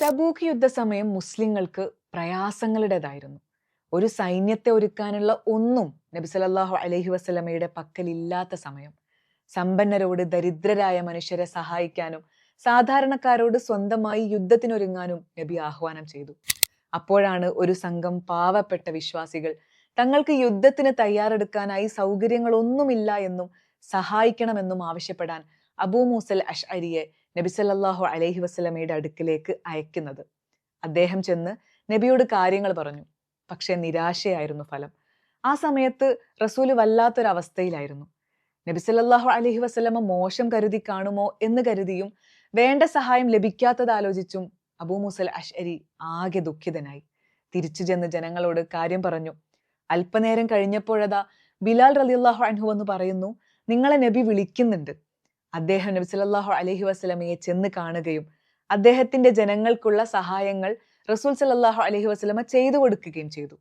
Tabuk യുദ്ധസമയം മുസ്ലിങ്ങൾക്ക് പ്രയാസങ്ങളുടേതായിരുന്നു. ഒരു സൈന്യത്തെ ഒരുക്കാനുള്ള ഒന്നും നബി സല്ലല്ലാഹു അലൈഹി വസല്ലമയുടെ പക്കലില്ലാത്ത സമയം. സമ്പന്നരോട് ദരിദ്രരായ മനുഷ്യരെ സഹായിക്കാനും സാധാരണക്കാരോട് സ്വന്തമായി യുദ്ധത്തിനൊരുങ്ങാനും നബി ആഹ്വാനം ചെയ്തു. അപ്പോഴാണ് ഒരു സംഘം പാവപ്പെട്ട വിശ്വാസികൾ തങ്ങൾക്ക് യുദ്ധത്തിന് തയ്യാറെടുക്കാനായി സൗകര്യങ്ങളൊന്നുമില്ല എന്നും സഹായിക്കണമെന്നും ആവശ്യപ്പെടാൻ അബൂ മൂസൽ അശ്അരിയെ നബി സല്ലല്ലാഹു അലൈഹി വസല്ലമയുടെ അടുക്കിലേക്ക് അയക്കുന്നത്. അദ്ദേഹം ചെന്ന് നബിയോട് കാര്യങ്ങൾ പറഞ്ഞു. പക്ഷെ നിരാശയായിരുന്നു ഫലം. ആ സമയത്ത് റസൂല് വല്ലാത്തൊരവസ്ഥയിലായിരുന്നു. നബി സല്ലല്ലാഹു അലൈഹി വസല്ലമ മോശം കരുതി കാണുമോ എന്ന് കരുതിയും വേണ്ട സഹായം ലഭിക്കാത്തതാലോചിച്ചും അബൂ മൂസൽ അശ്അരി ആകെ ദുഃഖിതനായി. തിരിച്ചു ചെന്ന് ജനങ്ങളോട് കാര്യം പറഞ്ഞു. അല്പനേരം കഴിഞ്ഞപ്പോഴതാ ബിലാൽ റളിയല്ലാഹു അൻഹു എന്ന് പറയുന്നു, നിങ്ങളെ നബി വിളിക്കുന്നുണ്ട്. അദ്ദേഹം നബി സല്ലല്ലാഹു അലൈഹി വസല്ലമയെ ചെന്ന് കാണുകയും അദ്ദേഹത്തിന്റെ ജനങ്ങൾക്കുള്ള സഹായങ്ങൾ റസൂൽ സല്ലല്ലാഹു അലൈഹി വസല്ലമ ചെയ്തു കൊടുക്കുകയും ചെയ്തു.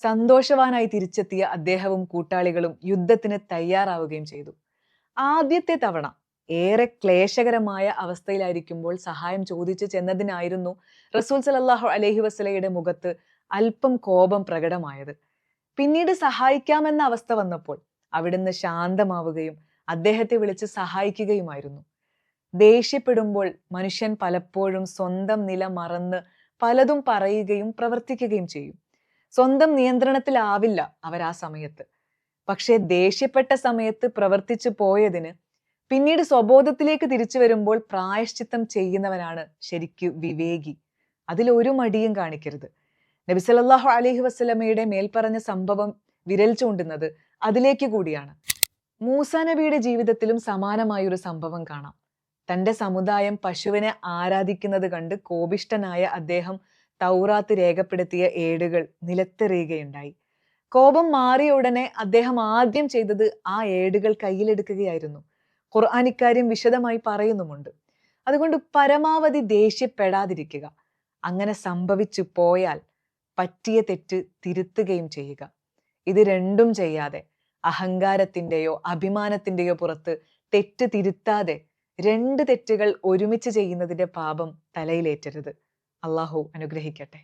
സന്തോഷവാനായി തിരിച്ചെത്തിയ അദ്ദേഹവും കൂട്ടാളികളും യുദ്ധത്തിന് തയ്യാറാവുകയും ചെയ്തു. ആദ്യത്തെ തവണ ഏറെ ക്ലേശകരമായ അവസ്ഥയിലായിരിക്കുമ്പോൾ സഹായം ചോദിച്ചു ചെന്നതിനായിരുന്നു റസൂൽ സല്ലല്ലാഹു അലൈഹി വസല്ലമയുടെ മുഖത്ത് അല്പം കോപം പ്രകടമായത്. പിന്നീട് സഹായിക്കാമെന്ന അവസ്ഥ വന്നപ്പോൾ അവിടുന്ന് ശാന്തമാവുകയും അദ്ദേഹത്തെ വിളിച്ച് സഹായിക്കുകയുമായിരുന്നു. ദേഷ്യപ്പെടുമ്പോൾ മനുഷ്യൻ പലപ്പോഴും സ്വന്തം നില മറന്ന് പലതും പറയുകയും പ്രവർത്തിക്കുകയും ചെയ്യും. സ്വന്തം നിയന്ത്രണത്തിലാവില്ല ആ സമയത്ത്. പക്ഷേ ദേഷ്യപ്പെട്ട സമയത്ത് പ്രവർത്തിച്ചു പോയതിന് പിന്നീട് സ്വബോധത്തിലേക്ക് തിരിച്ചു വരുമ്പോൾ പ്രായശ്ചിത്തം ചെയ്യുന്നവനാണ് ശരിക്കു വിവേകി. അതിലൊരു മടിയും കാണിക്കരുത്. നബി സല്ലല്ലാഹു അലൈഹി വസല്ലമയുടെ മേൽപ്പറഞ്ഞ സംഭവം വിരൽ ചൂണ്ടുന്നത് അതിലേക്ക് കൂടിയാണ്. മൂസാ നബിയുടെ ജീവിതത്തിലും സമാനമായൊരു സംഭവം കാണാം. തന്റെ സമുദായം പശുവിനെ ആരാധിക്കുന്നത് കണ്ട് കോപിഷ്ഠനായ അദ്ദേഹം തൗറാത്ത് രേഖപ്പെടുത്തിയ ഏടുകൾ നിലത്തെറിയുകയുണ്ടായി. കോപം മാറിയ ഉടനെ അദ്ദേഹം ആദ്യം ചെയ്തത് ആ ഏടുകൾ കയ്യിലെടുക്കുകയായിരുന്നു. ഖുർആൻ ഇക്കാര്യം വിശദമായി പറയുന്നുമുണ്ട്. അതുകൊണ്ട് പരമാവധി ദേഷ്യപ്പെടാതിരിക്കുക. അങ്ങനെ സംഭവിച്ചു പോയാൽ പറ്റിയ തെറ്റ് തിരുത്തുകയും ചെയ്യുക. ഇത് രണ്ടും ചെയ്യാതെ അഹങ്കാരത്തിന്റെയോ അഭിമാനത്തിന്റെയോ പുറത്ത് തെറ്റ് തിരുത്താതെ രണ്ട് തെറ്റുകൾ ഒരുമിച്ച് ചെയ്യുന്നതിന്റെ പാപം തലയിലേറ്റരുത്. അള്ളാഹു അനുഗ്രഹിക്കട്ടെ.